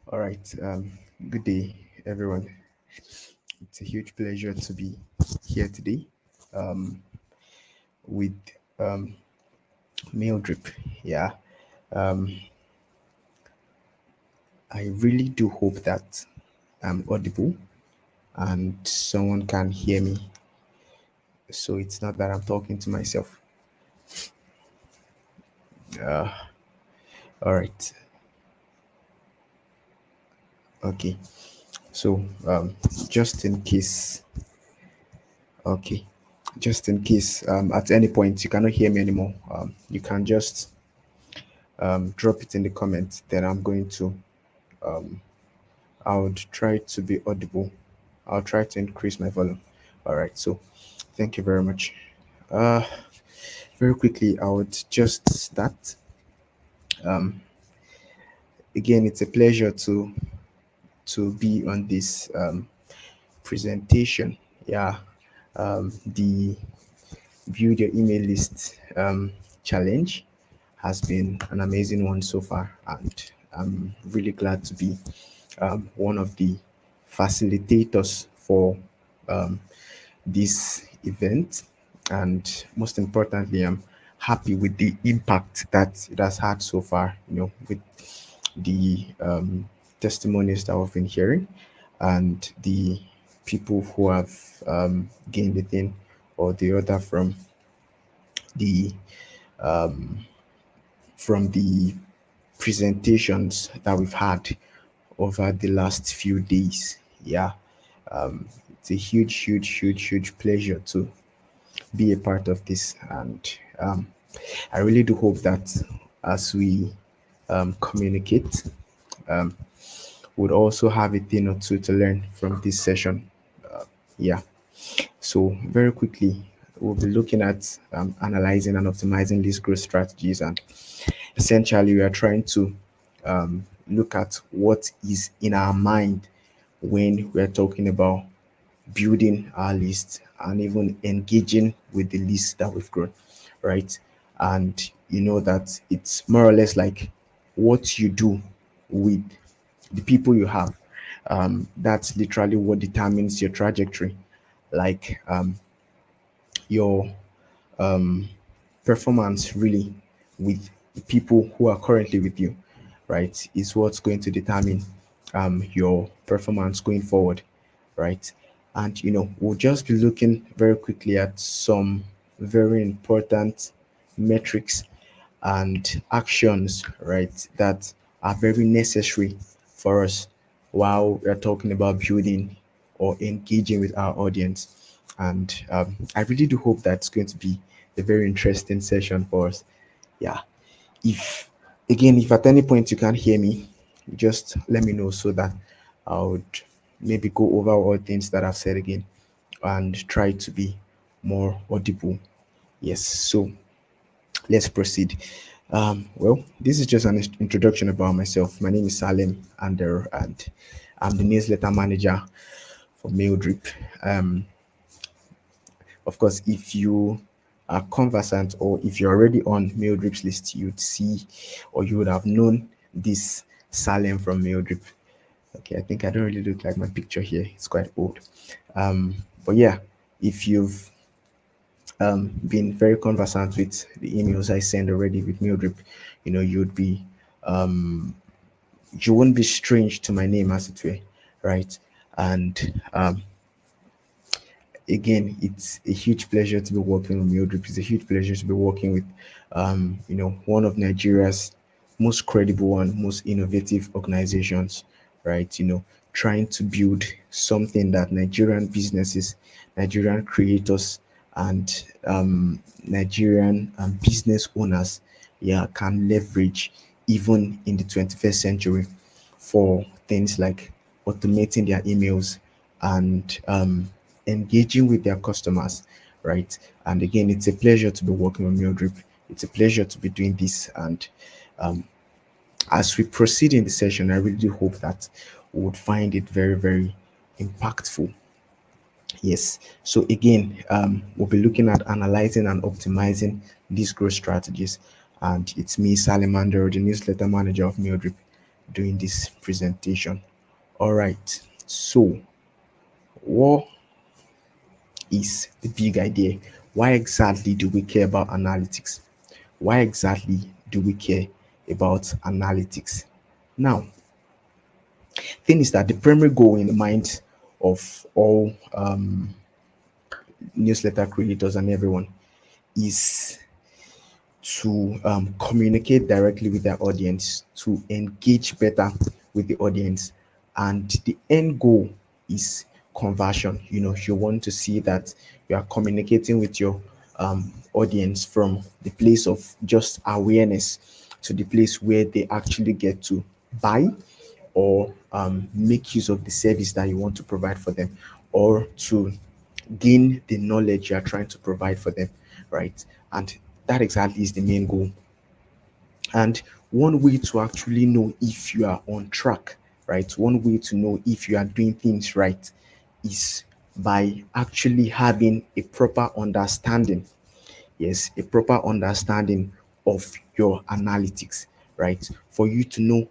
All right. Good day, everyone. It's a huge pleasure to be here today um, with um, Mail Drip. Yeah. Um, I really do hope that I'm audible and someone can hear me. So it's not that I'm talking to myself. All right. Okay. So just in case, okay. Just in case at any point you cannot hear me anymore, you can just drop it in the comments. Then I'm going to I would try to be audible. I'll try to increase my volume. All right. So, thank you very much. Uh, very quickly, I would just start. Again, it's a pleasure to be on this presentation. Yeah. The build your email list challenge has been an amazing one so far, and I'm really glad to be one of the facilitators for um, this event. And most importantly, I'm happy with the impact that it has had so far, with the testimonies that we've been hearing and the people who have gained the thing or the other the from the presentations that we've had over the last few days. Yeah, it's a huge pleasure to be a part of this, and I really do hope that as we communicate, we'll also have a thing or two to learn from this session. Yeah. So very quickly, we'll be looking at analyzing and optimizing these growth strategies, and essentially, we are trying to look at what is in our mind when we're talking about building our list and even engaging with the list that we've grown, right? And you know that it's more or less like what you do with the people you have. That's literally what determines your trajectory. Like your performance really with the people who are currently with you, right, is what's going to determine your performance going forward, right? And we'll just be looking very quickly at some very important metrics and actions, right, that are very necessary for us while we're talking about building or engaging with our audience. And I really do hope that's going to be a very interesting session for us. Yeah. If again, if at any point you can't hear me, just let me know so that I would maybe go over all things that I've said again and try to be more audible. Yes. So let's proceed. Well, this is just an introduction about myself. My name is Salim Ander, and I'm the newsletter manager for Maildrip. Um, of course, if you are conversant or if you're already on Maildrip's list, you'd see or you would have known this Salem from Maildrip. Okay, I think I don't really look like my picture here. It's quite old. But yeah, if you've been very conversant with the emails I send already with Mildred, you'd be you wouldn't be strange to my name as it were, right? And again, it's a huge pleasure to be working with Mildred. It's a huge pleasure to be working with one of Nigeria's most credible and most innovative organizations, right? Trying to build something that Nigerian businesses, Nigerian creators, and Nigerian business owners, yeah, can leverage even in the 21st century for things like automating their emails and engaging with their customers, right? And again, it's a pleasure to be working with Mildred. It's a pleasure to be doing this. And as we proceed in the session, I really do hope that we would find it very impactful. Yes. So again, we'll be looking at analyzing and optimizing these growth strategies. And it's me, Salamander, the newsletter manager of Mildred. doing this presentation. All right. So, what is the big idea? Why exactly do we care about analytics? Why exactly do we care about analytics? Now, thing is that the primary goal in the mind of all newsletter creators and everyone is to communicate directly with their audience, to engage better with the audience, and the end goal is conversion. You want to see that you are communicating with your audience from the place of just awareness to the place where they actually get to buy or make use of the service that you want to provide for them, or to gain the knowledge you are trying to provide for them, right? And that exactly is the main goal. And one way to actually know if you are on track, right? One way to know if you are doing things right is by actually having a proper understanding. Yes, a proper understanding of your analytics, right? For you to know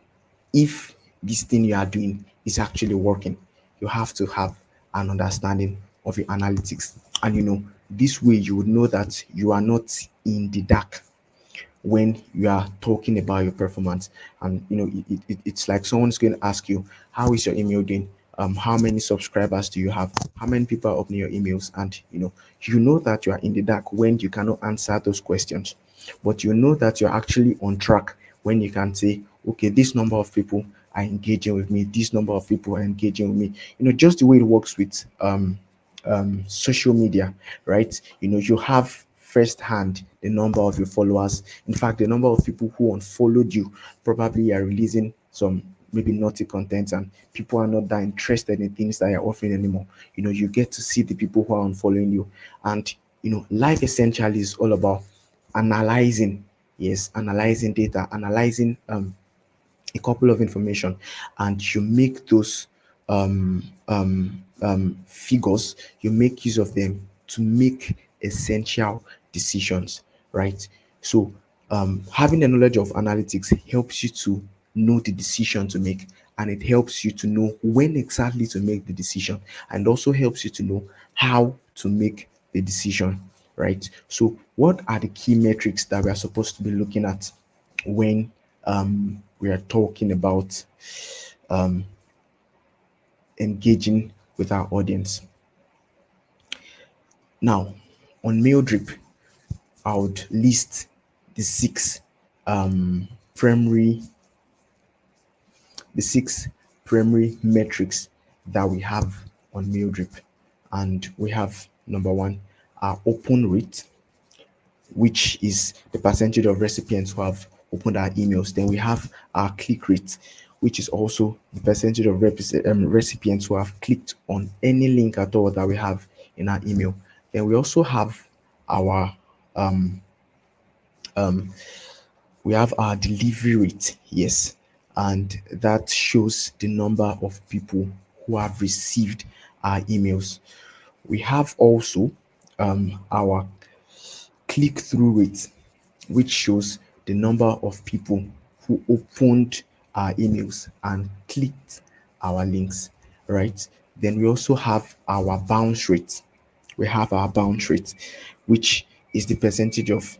if this thing you are doing is actually working, you have to have an understanding of your analytics. And this way you would know that you are not in the dark when you are talking about your performance. And it's like someone's going to ask you, how is your email doing? How many subscribers do you have? How many people are opening your emails? And you know that you are in the dark when you cannot answer those questions, but you know that you're actually on track when you can say, okay, this number of people are engaging with me, this number of people are engaging with me. Just the way it works with social media, right? You have firsthand the number of your followers. In fact, the number of people who unfollowed you probably are releasing some maybe naughty content, and people are not that interested in things that you're offering anymore. You get to see the people who are unfollowing you. And life essentially is all about analyzing, yes, analyzing data, analyzing a couple of information, and you make those figures, you make use of them to make essential decisions, right? So having a knowledge of analytics helps you to know the decision to make, and it helps you to know when exactly to make the decision, and also helps you to know how to make the decision, right? So what are the key metrics that we are supposed to be looking at when we are talking about engaging with our audience? Now, on Mail Drip, I would list the primary the six primary metrics that we have on Mail Drip. And we have number one, our open rate, which is the percentage of recipients who have opened our emails. Then we have our click rate, which is also the percentage of recipients who have clicked on any link at all that we have in our email. Then we also have our delivery rate, yes, and that shows the number of people who have received our emails. We have also our click-through rate, which shows the number of people who opened our emails and clicked our links, right? Then we also have our bounce rate. We have our bounce rate, which is the percentage of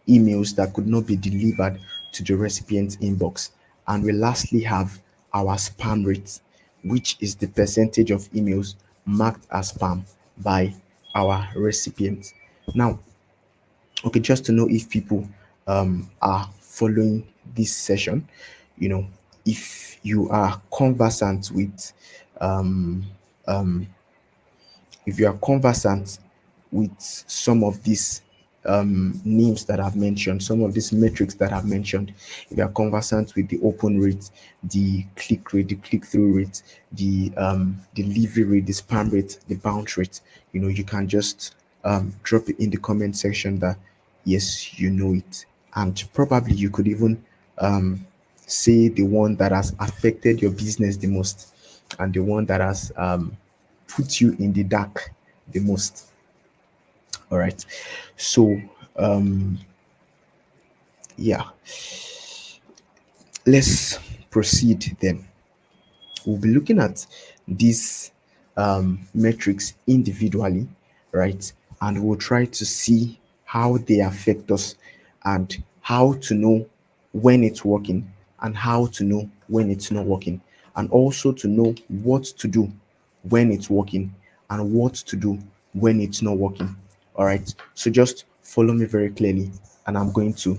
emails that could not be delivered to the recipient's inbox. And we lastly have our spam rate, which is the percentage of emails marked as spam by our recipients. Now, okay, just to know if people are following this session, if you are conversant with um, if you are conversant with some of these names that I've mentioned, some of these metrics that I've mentioned, if you are conversant with the open rate, the click rate, the click through rate, the delivery rate, the spam rate, the bounce rate, you can just drop it in the comment section that yes, you know it. And probably you could even say the one that has affected your business the most, and the one that has put you in the dark the most. All right. So yeah, let's proceed, then we'll be looking at these metrics individually, right? And we'll try to see how they affect us and how to know when it's working and how to know when it's not working, and also to know what to do when it's working and what to do when it's not working. All right. So just follow me very clearly, and I'm going to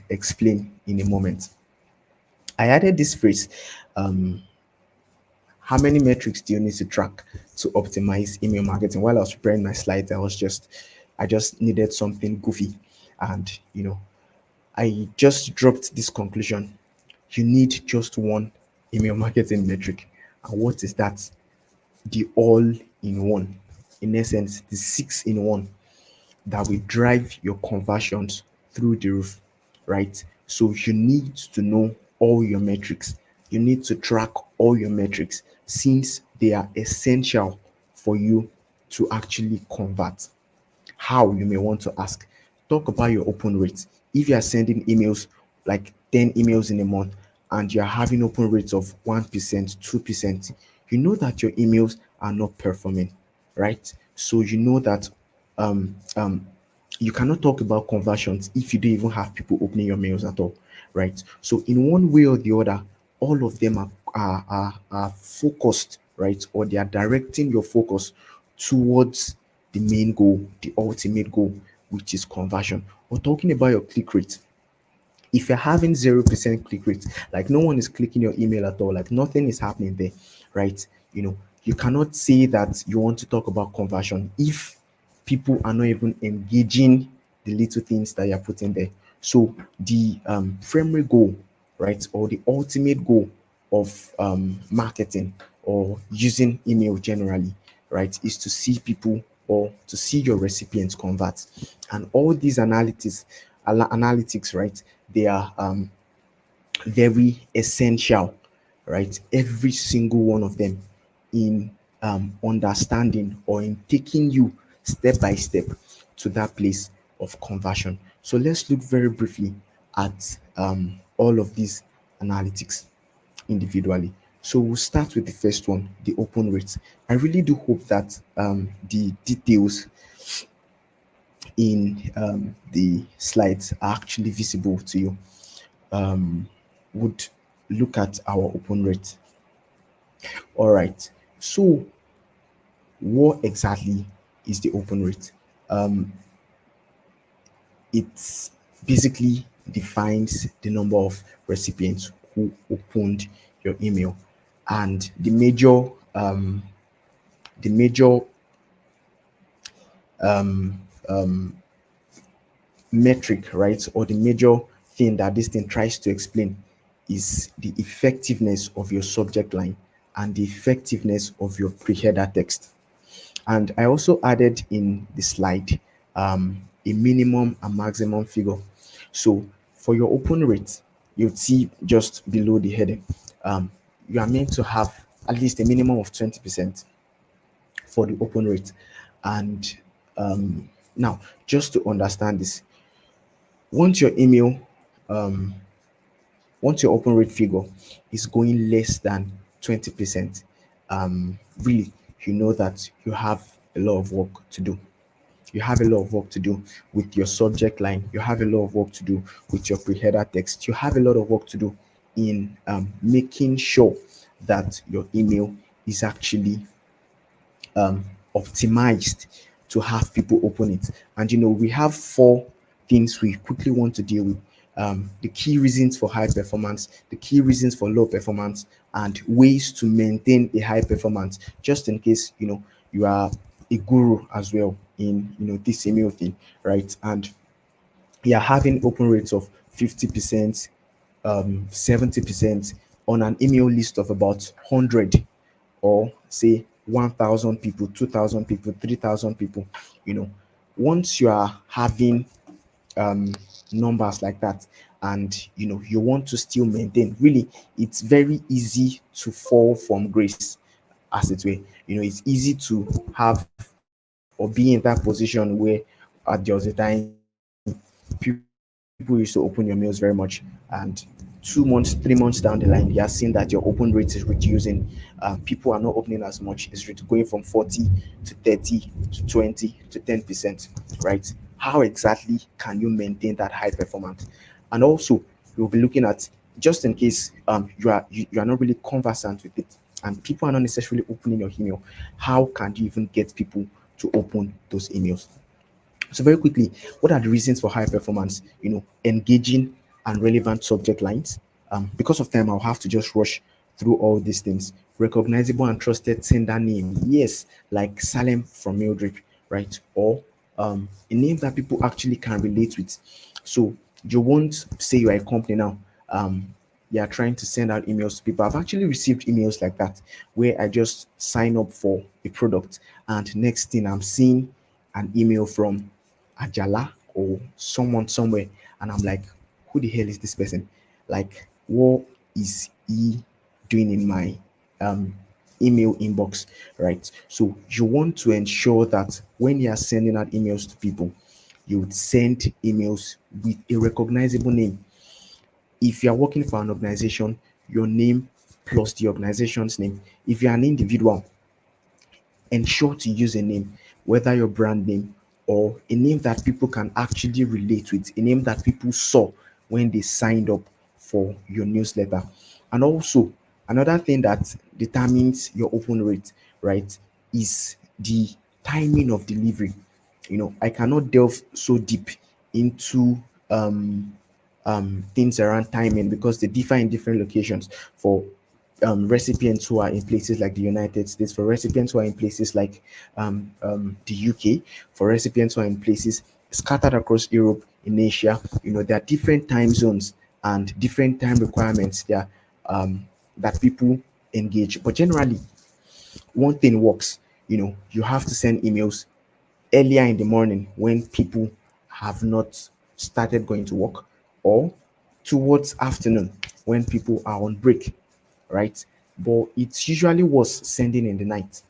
explain in a moment. I added this phrase, um, how many metrics do you need to track to optimize email marketing? While I was preparing my slides, I just needed something goofy, and I just dropped this conclusion. You need just one email marketing metric. And what is that? The all in one. In essence, the six in one that will drive your conversions through the roof, right? So you need to know all your metrics. You need to track all your metrics since they are essential for you to actually convert. How, you may want to ask? Talk about your open rate. If you are sending emails, like 10 emails in a month, and you're having open rates of 1%, 2%, you know that your emails are not performing, right? So you know that um um you cannot talk about conversions if you don't even have people opening your mails at all, right? So in one way or the other, all of them are focused, right? Or they are directing your focus towards the main goal, the ultimate goal, which is conversion. We're talking about your click rate. If you're having 0% click rate, like no one is clicking your email at all, like nothing is happening there, right? You cannot say that you want to talk about conversion if people are not even engaging the little things that you're putting there. So the primary goal, right, or the ultimate goal of marketing or using email generally, right, is to see people or to see your recipients convert. And all these analytics, right, they are very essential, right? Every single one of them in understanding or in taking you step by step to that place of conversion. So let's look very briefly at all of these analytics individually. So we'll start with the first one, the open rate. I really do hope that the details in the slides are actually visible to you. Would look at our open rate. All right. So what exactly is the open rate? It basically defines the number of recipients who opened your email, and the major metric, right, or the major thing that this thing tries to explain is the effectiveness of your subject line and the effectiveness of your pre-header text. And I also added in the slide a minimum and maximum figure. So for your open rate, you'd see just below the heading, you are meant to have at least a minimum of 20% for the open rate. And now, just to understand this, once your email, once your open rate figure is going less than 20%, really, you know that you have a lot of work to do. You have a lot of work to do with your subject line. You have a lot of work to do with your pre-header text. You have a lot of work to do in making sure that your email is actually optimized to have people open it. And we have four things we quickly want to deal with: the key reasons for high performance, the key reasons for low performance, and ways to maintain a high performance, just in case you are a guru as well in this email thing, right? And you're having open rates of 50%, 70% on an email list of about 100, or say 1,000 people, 2,000 people, 3,000 people. Once you are having numbers like that, and you want to still maintain, really, it's very easy to fall from grace, as it were. It's easy to have or be in that position where there was a time people used to open your mails very much, and 2 months, 3 months down the line, you are seeing that your open rate is reducing. People are not opening as much. It's going from 40 to 30 to 20 to 10%, right? How exactly can you maintain that high performance? And also, you'll be looking at, just in case you are not really conversant with it and people are not necessarily opening your email, how can you even get people to open those emails? So very quickly, what are the reasons for high performance? Engaging and relevant subject lines. Because of time, I'll have to just rush through all these things. Recognizable and trusted sender name. Yes, like Salem from Mildred, right? Or a name that people actually can relate with. So you won't say you are a company now. You are trying to send out emails to people. I've actually received emails like that where I just sign up for a product, and next thing I'm seeing an email from Ajala or someone somewhere, and I'm like, who the hell is this person? Like, what is he doing in my um email inbox, right? So you want to ensure that when you are sending out emails to people, you would send emails with a recognizable name. If you are working for an organization, your name plus the organization's name. If you're an individual, ensure to use a name, whether your brand name or a name that people can actually relate with, a name that people saw when they signed up for your newsletter. And also, another thing that determines your open rate, right, is the timing of delivery. I cannot delve so deep into things around timing because they differ in different locations. For recipients who are in places like the United States, for recipients who are in places like the UK, for recipients who are in places scattered across Europe, in Asia, there are different time zones and different time requirements there that people engage. But generally, one thing works. You have to send emails earlier in the morning when people have not started going to work, or towards afternoon when people are on break, right? But it's usually worse sending in the night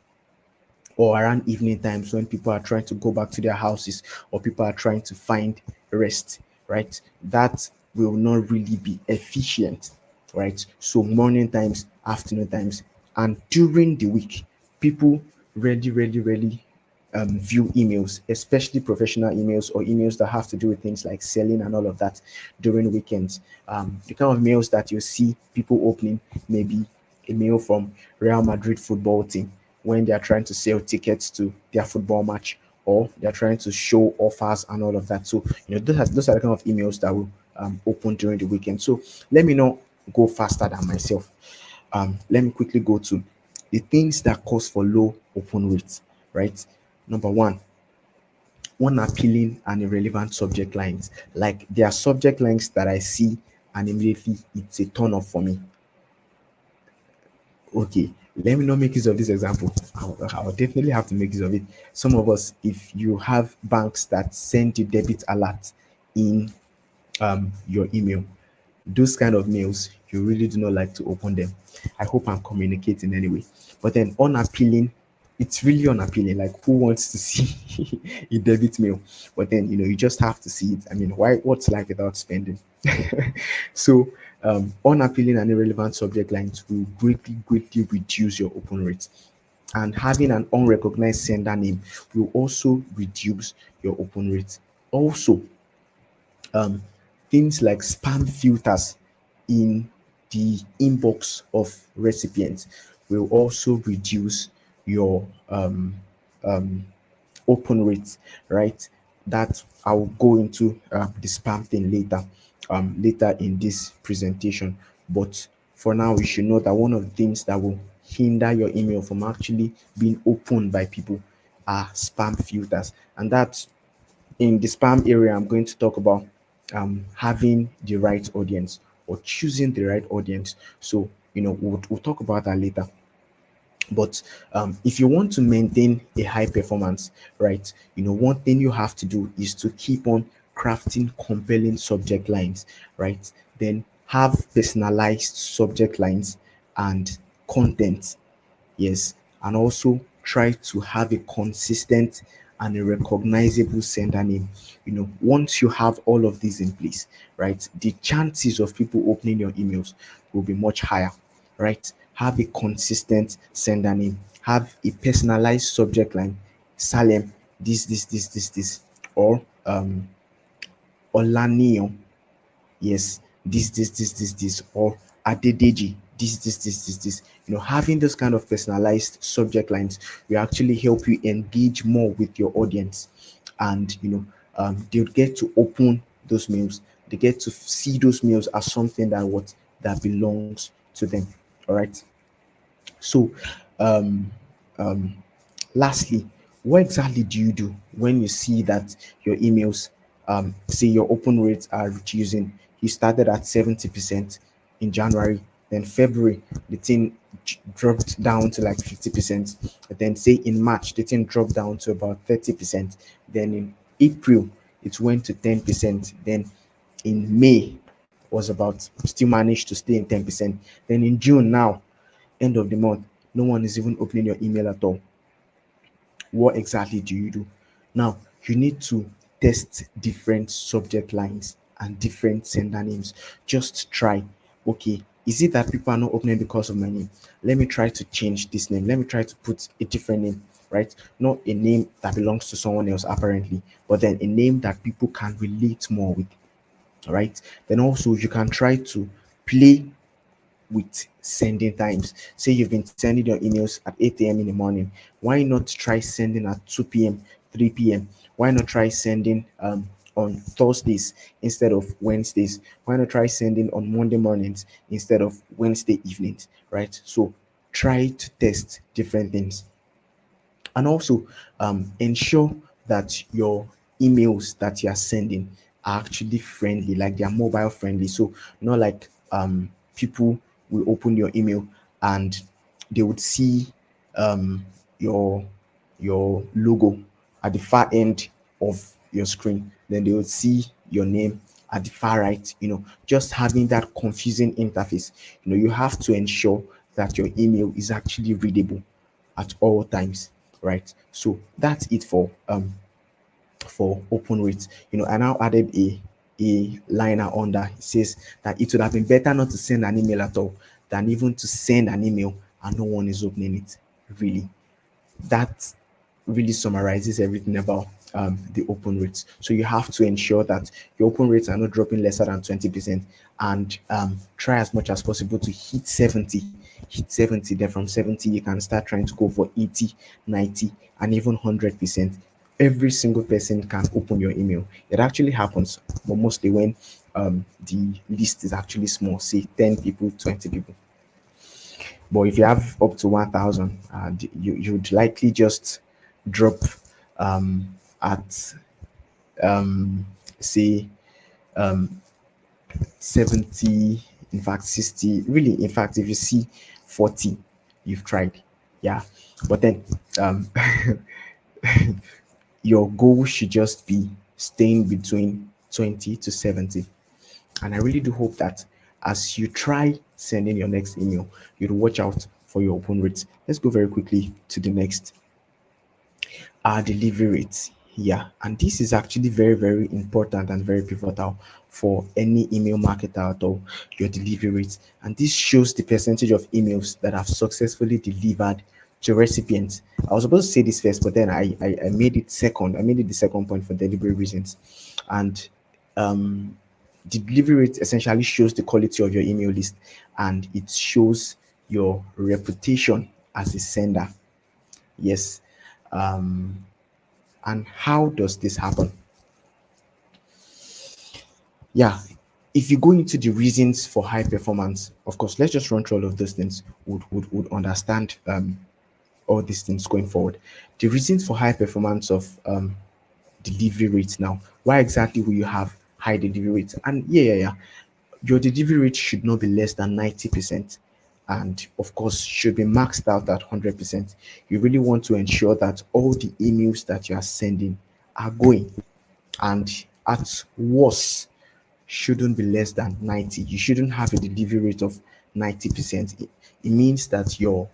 or around evening times when people are trying to go back to their houses or people are trying to find rest, right? That will not really be efficient, right? So morning times, afternoon times, and during the week, people really view emails, especially professional emails or emails that have to do with things like selling and all of that during weekends. The kind of mails that you see people opening, maybe a mail from Real Madrid football team when they are trying to sell tickets to their football match, or they're trying to show offers and all of that. So those are the kind of emails that will open during the weekend. So let me not go faster than myself. Let me quickly go to the things that cause for low open rates, right? Number one, unappealing and irrelevant subject lines. Like, there are subject lines that I see and immediately it's a turn off for me. Okay, let me not make use of this example. I'll definitely have to make use of it. Some of us, if you have banks that send you debit alert in your email, those kind of mails, you really do not like to open them. I hope I'm communicating anyway. But then unappealing, it's really unappealing. Like, who wants to see a debit mail? But then you just have to see it. I mean, what's life without spending? So unappealing and irrelevant subject lines will greatly reduce your open rate. And having an unrecognized sender name will also reduce your open rate. Also, um, things like spam filters in the inbox of recipients will also reduce your open rates, right? That I'll go into the spam thing later in this presentation. But for now, you should know that one of the things that will hinder your email from actually being opened by people are spam filters, and that's in the spam area. I'm going to talk about having the right audience or choosing the right audience. So we'll talk about that later. But if you want to maintain a high performance, right, one thing you have to do is to keep on crafting compelling subject lines, right? Then have personalized subject lines and content. Yes, and also try to have a consistent and a recognizable sender name. Once you have all of these in place, right, the chances of people opening your emails will be much higher, right? Have a consistent sender name, have a personalized subject line, Salem, this, or Olaniyo, yes, this, or Adedeji, this. Having those kind of personalized subject lines will actually help you engage more with your audience, and they'll get to open those mails. They get to see those mails as something that belongs to them. All right. So, um, um, lastly, what exactly do you do when you see that your emails, say your open rates are reducing? You started at 70% in January, then February, the thing dropped down to like 50%. Then, say in March, the thing dropped down to about 30%. Then in April, it went to 10%. Then in May, was about still managed to stay in 10%. Then in June, now, end of the month, no one is even opening your email at all. What exactly do you do? Now, you need to test different subject lines and different sender names. Just try. Okay, is it that people are not opening because of my name? Let me try to change this name. Let me try to put a different name, right? Not a name that belongs to someone else, apparently, but then a name that people can relate more with, right? Then also you can try to play with sending times. Say you've been sending your emails at 8 a.m. in the morning. Why not try sending at 2 p.m., 3 p.m.? Why not try sending on Thursdays instead of Wednesdays? Why not try sending on Monday mornings instead of Wednesday evenings? Right? So try to test different things, and also ensure that your emails that you are sending are actually friendly, like they are mobile friendly. So not like people will open your email and they would see um your logo at the far end of your screen, then they would see your name at the far right. Just having that confusing interface. You have to ensure that your email is actually readable at all times, right? So that's it for open rates. I now added a liner under. It says that it would have been better not to send an email at all than even to send an email and no one is opening it. Really, that really summarizes everything about the open rates. So you have to ensure that your open rates are not dropping lesser than 20%, and try as much as possible to hit 70. Hit 70, then from 70, you can start trying to go for 80, 90, and even 100%. Every single person can open your email. It actually happens, but mostly when the list is actually small, say 10 people, 20 people. But if you have up to 1,000, you'd likely just drop at say 70, in fact 60. Really, in fact, if you see 40, you've tried. Yeah. But then um your goal should just be staying between 20 to 70. And I really do hope that as you try sending your next email, you'd watch out for your open rates. Let's go very quickly to the next. Our delivery rates. Yeah, and this is actually very, very important and very pivotal for any email marketer at all. Your delivery rates, and this shows the percentage of emails that have successfully delivered to recipients. I was supposed to say this first, but then I made it second. I made it the second point for delivery reasons, and the delivery rate essentially shows the quality of your email list, and it shows your reputation as a sender. Yes. um and how does this happen? Yeah, if you go into the reasons for high performance, of course, let's just run through all of those things. Would understand all these things going forward. The reasons for high performance of delivery rates. Now, why exactly will you have high delivery rates? And yeah, your delivery rate should not be less than 90%, and of course should be maxed out at 100%. You really want to ensure that all the emails that you are sending are going, and at worst shouldn't be less than 90. You shouldn't have a delivery rate of 90%. It means that your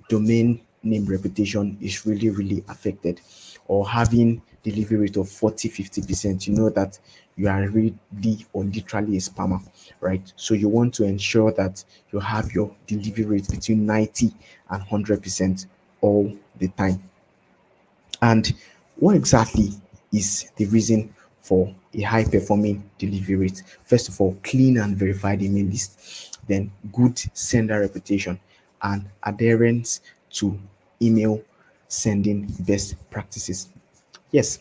domain name reputation is really, really affected, or having delivery rate of 40-50%, you know that you are really or literally a spammer, right? So you want to ensure that you have your delivery rate between 90 and 100% all the time. And what exactly is the reason for a high performing delivery rate? First of all, clean and verified email list, then good sender reputation, and adherence to email sending best practices. Yes,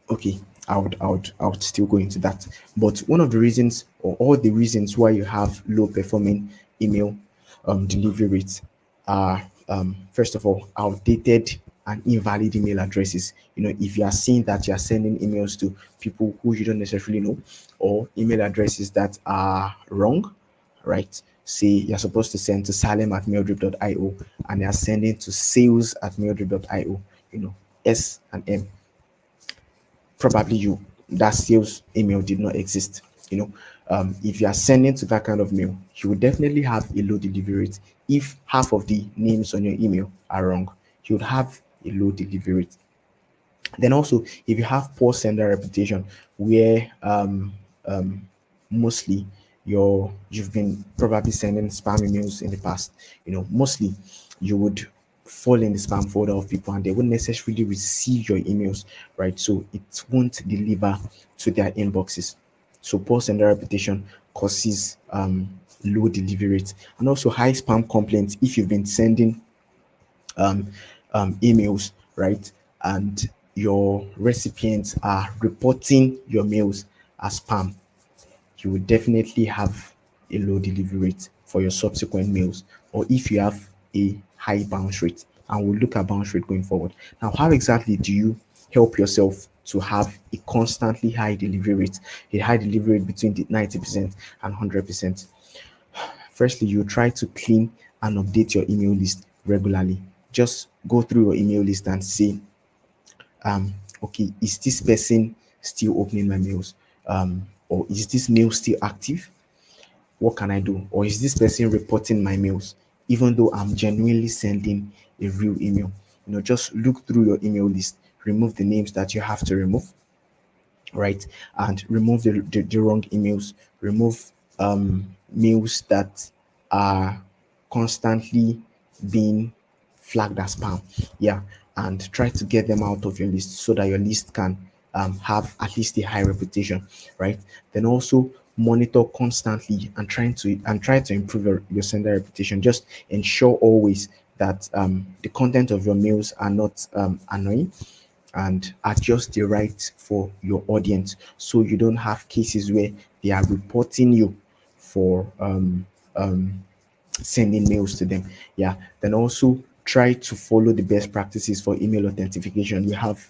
okay, I would still go into that. But one of the reasons, or all the reasons why you have low performing email delivery rates are, first of all, outdated and invalid email addresses. If you are seeing that you are sending emails to people who you don't necessarily know, or email addresses that are wrong, right? Say you're supposed to send to salem@maildrip.io, and you're sending to sales@maildrip.io, S and M. Probably that sales email did not exist. If you are sending to that kind of mail, you will definitely have a low delivery rate. If half of the names on your email are wrong, you would have a low delivery rate. Then also, if you have poor sender reputation, where mostly you've been probably sending spam emails in the past, mostly you would fall in the spam folder of people, and they won't necessarily receive your emails, right? So it won't deliver to their inboxes. So poor sender reputation causes low delivery rate, and also high spam complaints if you've been sending um, emails, right? And your recipients are reporting your mails as spam, you will definitely have a low delivery rate for your subsequent mails, or if you have a high bounce rate. And we'll look at bounce rate going forward. Now, how exactly do you help yourself to have a constantly high delivery rate, a high delivery rate between the 90% and 100%? Firstly, you try to clean and update your email list regularly. Just go through your email list and say, okay, is this person still opening my mails? Or is this mail still active? What can I do? Or is this person reporting my mails, even though I'm genuinely sending a real email? Just look through your email list, remove the names that you have to remove, right? And remove the wrong emails, remove mails that are constantly being flagged as spam. Yeah, and try to get them out of your list so that your list can have at least a high reputation, right? Then also monitor constantly and try to improve your sender reputation. Just ensure always that the content of your mails are not annoying, and adjust the right for your audience, so you don't have cases where they are reporting you for sending mails to them. Yeah. Then also try to follow the best practices for email authentication. You have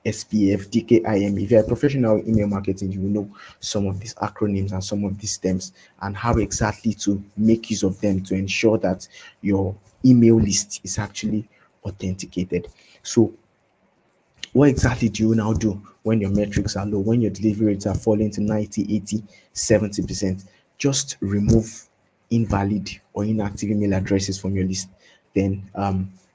SPF, DKIM. If you're a professional email marketing, you will know some of these acronyms and some of these terms, and how exactly to make use of them to ensure that your email list is actually authenticated. So what exactly do you now do when your metrics are low, when your delivery rates are falling to 90, 80, 70%? Just remove invalid or inactive email addresses from your list. Then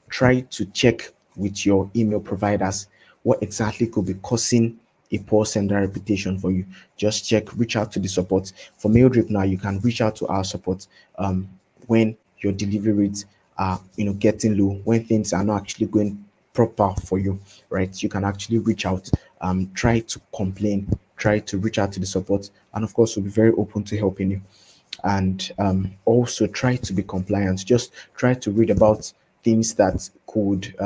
try to check with your email providers what exactly could be causing a poor sender reputation for you. Just check, reach out to the support. For MailDrip now, you can reach out to our support when your delivery rates are getting low, when things are not actually going proper for you, right? You can actually reach out, try to complain, try to reach out to the support, and of course we'll be very open to helping you. And also try to be compliant. Just try to read about things that could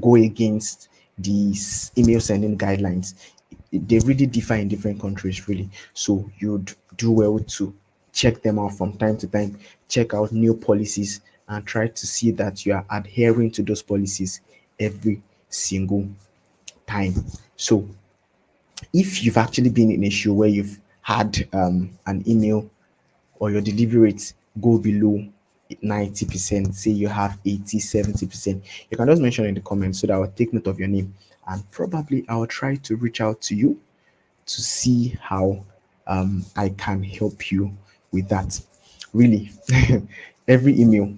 go against these email sending guidelines. They really differ in different countries, really. So you'd do well to check them out from time to time, check out new policies, and try to see that you are adhering to those policies every single time. So if you've actually been in a show where you've had an email or your delivery rates go below 90%, say you have 80, 70%, you can just mention in the comments so that I'll take note of your name, and probably I'll try to reach out to you to see how I can help you with that. Really, Every email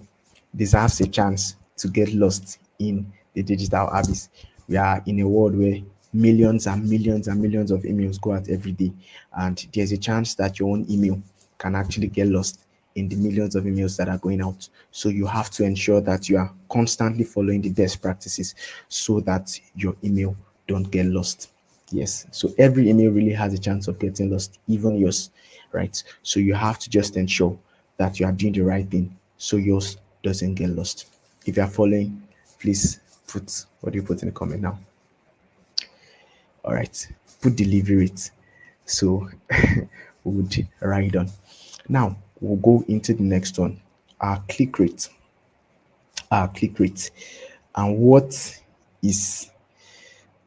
deserves a chance to get lost in the digital abyss. We are in a world where millions and millions and millions of emails go out every day, and there's a chance that your own email can actually get lost in the millions of emails that are going out. So you have to ensure that you are constantly following the best practices so that your email don't get lost. Yes, so every email really has a chance of getting lost, even yours, right? So you have to just ensure that you are doing the right thing so yours doesn't get lost. If you are following, please put what do you put in the comment now? All right, put delivery rate. So we would write on. Now we'll go into the next one. Our click rate. Our click rate. And what is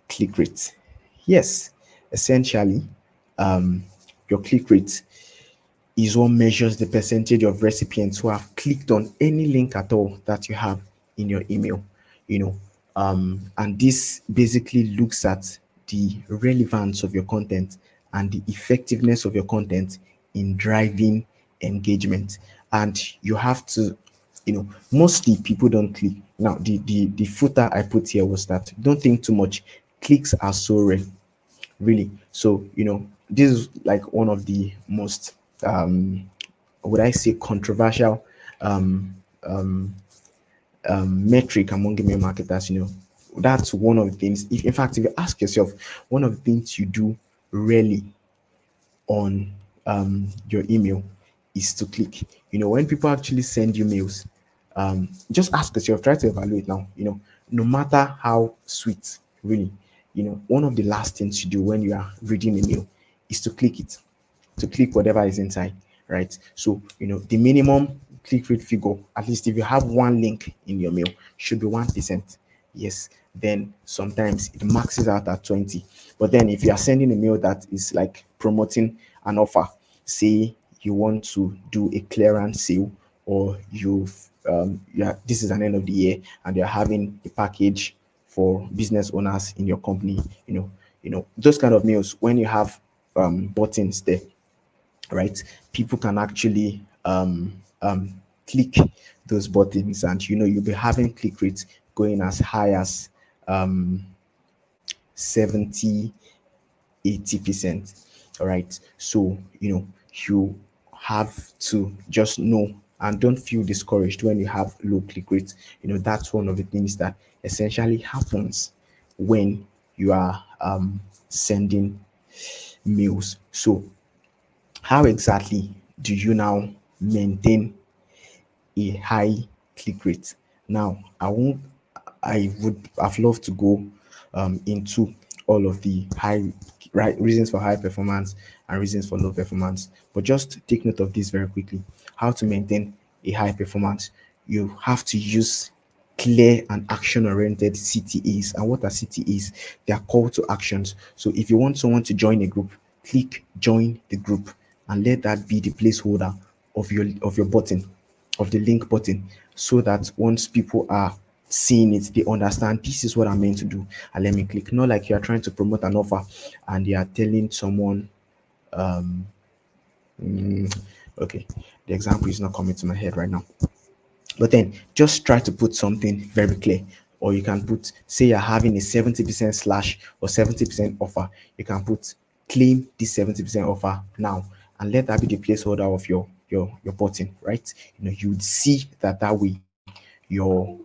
click rate? Yes, essentially, your click rate is what measures the percentage of recipients who have clicked on any link at all that you have in your email, you know. And this basically looks at the relevance of your content and the effectiveness of your content in driving engagement. And you have to, mostly people don't click. Now, the footer I put here was that don't think too much. Clicks are so rare, really. So this is like one of the most would I say controversial metric among email marketers. That's one of the things. If in fact, if you ask yourself, one of the things you do rarely on your email is to click. When people actually send you mails, just ask yourself, try to evaluate now. No matter how sweet, really, one of the last things you do when you are reading a mail is to click it, to click whatever is inside, right? So, the minimum click rate figure, at least if you have one link in your mail, should be 1%. Yes, then sometimes it maxes out at 20. But then if you are sending a mail that is like promoting an offer, say you want to do a clearance sale, or yeah, this is an end of the year and you're having a package for business owners in your company, those kind of mails, when you have buttons there, right? People can actually click those buttons, and you'll be having click rates going as high as 70, 80%. All right. So, you have to just know and don't feel discouraged when you have low click rates. That's one of the things that essentially happens when you are sending mails. So, how exactly do you now maintain a high click rate? Now, I would have loved to go into all of the high right reasons for high performance and reasons for low performance, but just take note of this very quickly. How to maintain a high performance? You have to use clear and action oriented CTAs. And what are CTAs? They are call to actions. So if you want someone to join a group, click join the group and let that be the placeholder of your button, of the link button, so that once people are seeing it, they understand this is what I'm meant to do and let me click. Not like you are trying to promote an offer and you are telling someone, okay, the example is not coming to my head right now. But then just try to put something very clear. Or you can put, say you're having a 70% slash or 70% offer. You can put claim this 70% offer now and let that be the placeholder of your button, right? You would see that way your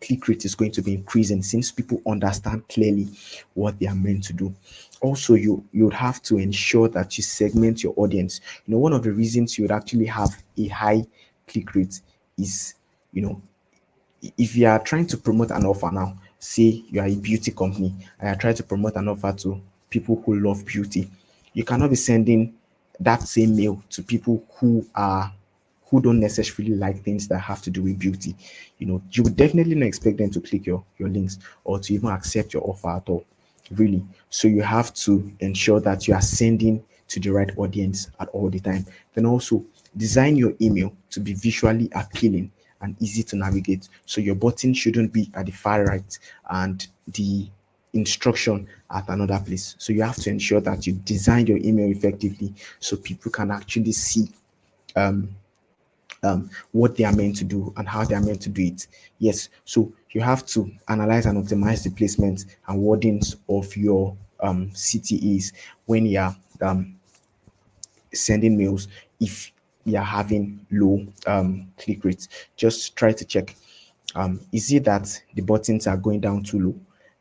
click rate is going to be increasing since people understand clearly what they are meant to do. Also, you would have to ensure that you segment your audience. One of the reasons you would actually have a high click rate is, you know if you are trying to promote an offer now, say you are a beauty company and you're trying to promote an offer to people who love beauty, you cannot be sending that same mail to people who don't necessarily like things that have to do with beauty. You would definitely not expect them to click your links or to even accept your offer at all, really. So you have to ensure that you are sending to the right audience at all the time. Then also design your email to be visually appealing and easy to navigate. So your button shouldn't be at the far right and the instruction at another place. So you have to ensure that you design your email effectively so people can actually see what they are meant to do and how they are meant to do it. Yes, so you have to analyze and optimize the placement and wordings of your CTEs when you are sending mails. If you are having low click rates, just try to check, is it that the buttons are going down too low?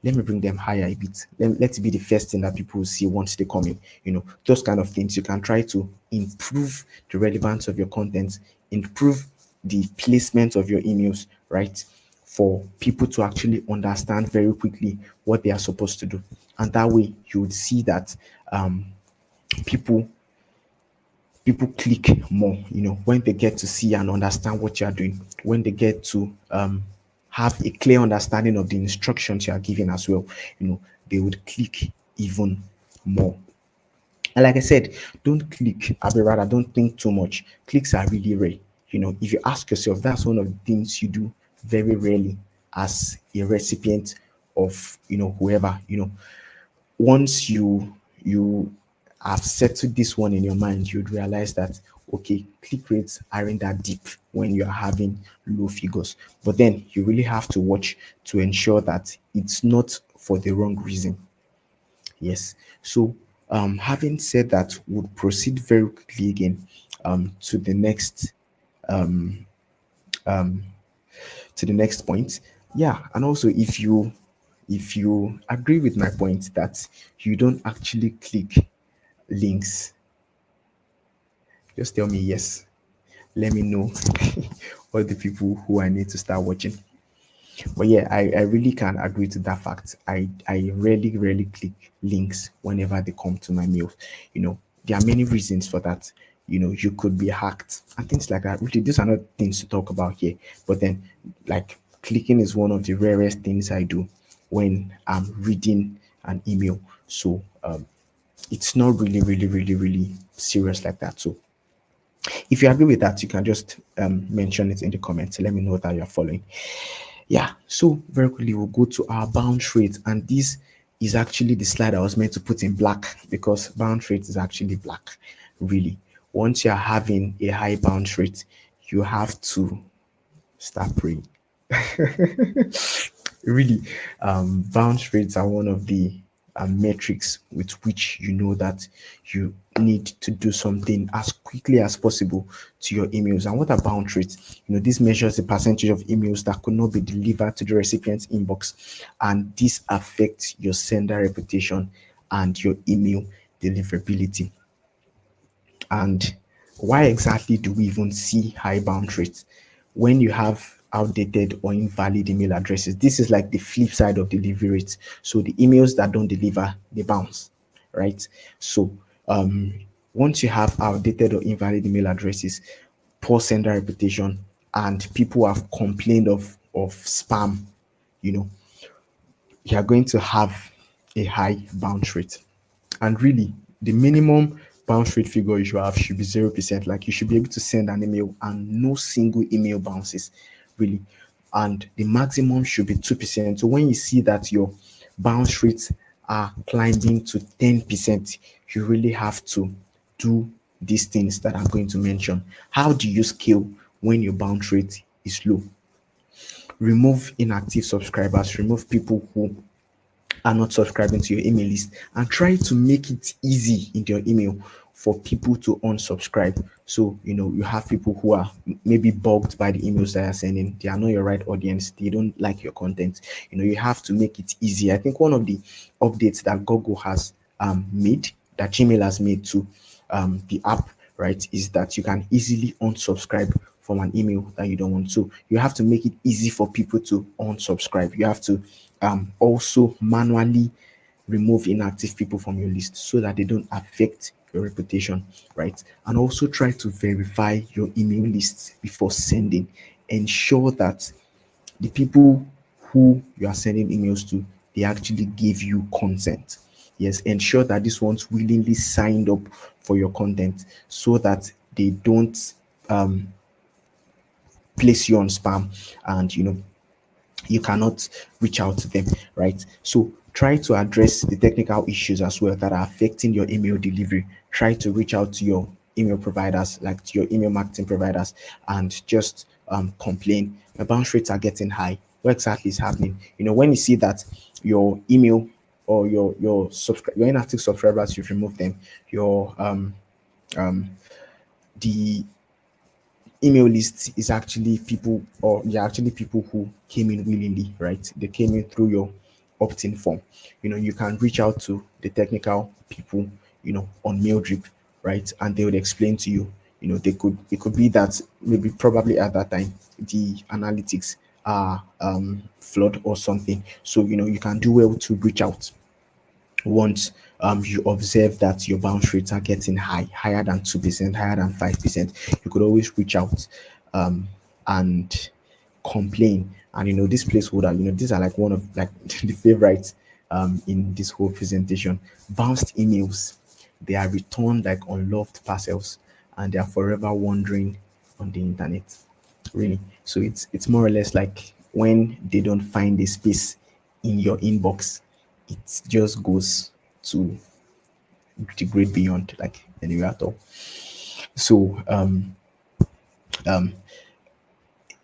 Let me bring them higher a bit. Let it be the first thing that people see once they come in. Those kind of things. You can try to improve the relevance of your content, improve the placement of your emails, right? For people to actually understand very quickly what they are supposed to do. And that way you would see that people people click more, when they get to see and understand what you are doing, when they get to have a clear understanding of the instructions you are giving as well, they would click even more. And like I said, don't click, rather don't think too much. Clicks are really rare. If you ask yourself, that's one of the things you do very rarely as a recipient of whoever. Once you have settled this one in your mind, you'd realize that okay, click rates aren't that deep when you're having low figures. But then you really have to watch to ensure that it's not for the wrong reason. Yes. So having said that, we'll proceed very quickly again to the next point. Yeah, and also if you agree with my point that you don't actually click links, just tell me yes. Let me know all the people who I need to start watching. But yeah, I really can agree to that fact. I rarely click links whenever they come to my mail. There are many reasons for that. You could be hacked and things like that. Really, these are not things to talk about here. But then, like, clicking is one of the rarest things I do when I'm reading an email. So it's not really serious like that. So if you agree with that, you can just mention it in the comments. Let me know that you're following. Yeah, so very quickly we'll go to our bounce rate, and this is actually the slide I was meant to put in black because bounce rate is actually black. Really, once you're having a high bounce rate, you have to start praying. Really, bounce rates are one of the metrics with which you know that you need to do something as quickly as possible to your emails. And what are bounce rates? This measures the percentage of emails that could not be delivered to the recipient's inbox, and this affects your sender reputation and your email deliverability. And why exactly do we even see high bounce rates? When you have outdated or invalid email addresses, this is like the flip side of delivery rates. So the emails that don't deliver, they bounce, right? So once you have outdated or invalid email addresses, poor sender reputation, and people have complained of spam, you know, you are going to have a high bounce rate. And really, the minimum bounce rate figure you should have should be 0%. Like, you should be able to send an email and no single email bounces, really. And the maximum should be 2%. So when you see that your bounce rates are climbing to 10%, you really have to do these things that I'm going to mention. How do you scale when your bounce rate is low? Remove inactive subscribers, remove people who are not subscribing to your email list, and try to make it easy in your email for people to unsubscribe. So you have people who are maybe bugged by the emails that you're sending. They are not your right audience, they don't like your content. You have to make it easy. I think one of the updates that Google has made, that Gmail has made to the app, right, is that you can easily unsubscribe from an email that you don't want. So you have to make it easy for people to unsubscribe. You have to also manually remove inactive people from your list so that they don't affect your reputation, right? And also try to verify your email lists before sending. Ensure that the people who you are sending emails to, they actually give you consent. Yes, ensure that these ones willingly signed up for your content so that they don't place you on spam, and you cannot reach out to them, right? So try to address the technical issues as well that are affecting your email delivery. Try to reach out to your email providers, like to your email marketing providers, and just complain my bounce rates are getting high. What exactly is happening? When you see that your email or your inactive subscribers, you've removed them, your the email list is actually people, or they're actually people who came in willingly, right? They came in through your opt-in form. You can reach out to the technical people, on Maildrip, right? And they would explain to you. It could be that maybe probably at that time the analytics are flawed or something. So you can do well to reach out once you observe that your bounce rates are getting higher than 2%, higher than 5%. You could always reach out and complain. And this placeholder, these are like one of like the favorites in this whole presentation. Bounced emails, they are returned like unloved parcels, and they are forever wandering on the internet, really. So it's more or less like when they don't find a space in your inbox, it just goes to the great beyond, like anywhere at all. So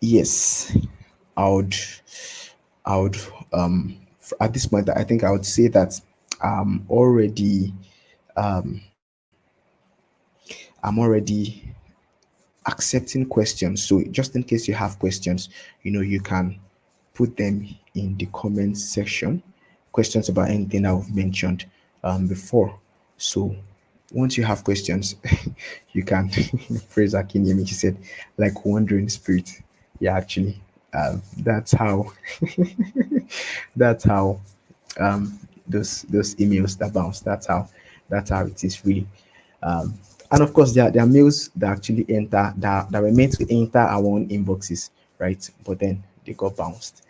yes, I would I would at this point I think I would say that already I'm already accepting questions. So just in case you have questions, you can put them in the comments section. Questions about anything I've mentioned before. So once you have questions, you can praise Akinyemi. He said, like wandering spirit. Yeah, actually, that's how that's how those emails that bounce. That's how it is really. And of course, there are mails that actually enter that were meant to enter our own inboxes, right? But then they got bounced.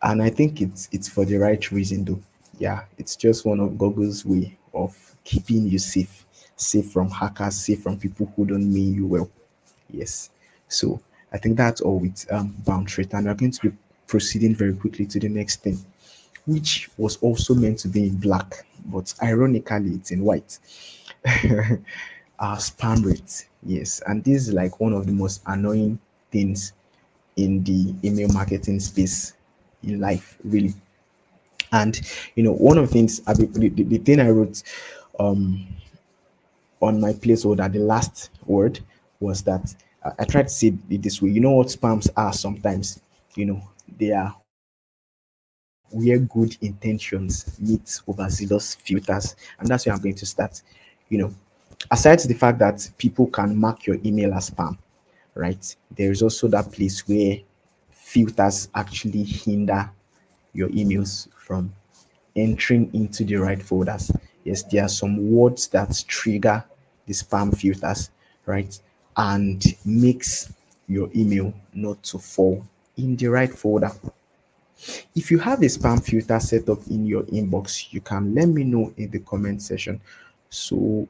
And I think it's for the right reason though. Yeah, it's just one of Google's way of keeping you safe from hackers, safe from people who don't mean you well. Yes. So I think that's all with bounce rate, and we're going to be proceeding very quickly to the next thing, which was also meant to be in black, but ironically it's in white. Our spam rate. Yes, and this is like one of the most annoying things in the email marketing space in life, really. And one of the things the thing I wrote um on my placeholder, the last word was that I tried to say it this way. You know what spams are sometimes? They are where good intentions meet overzealous filters. And that's where I'm going to start. You know, aside the fact that people can mark your email as spam, right? There is also that place where filters actually hinder your emails from entering into the right folders. Yes, there are some words that trigger the spam filters, right? And makes your email not to fall in the right folder. If you have a spam filter set up in your inbox, you can let me know in the comment section. So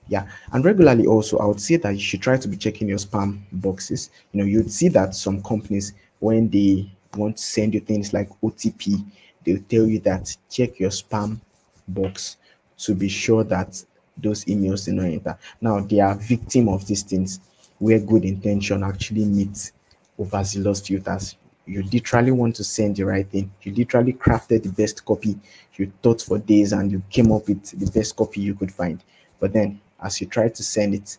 yeah, and regularly also, I would say that you should try to be checking your spam boxes. You'd see that some companies, when they want to send you things like OTP, they'll tell you that check your spam box to be sure that those emails do not enter. Now, they are victim of these things where good intention actually meets overzealous filters. You literally want to send the right thing. You literally crafted the best copy you thought for days, and you came up with the best copy you could find. But then, as you try to send it,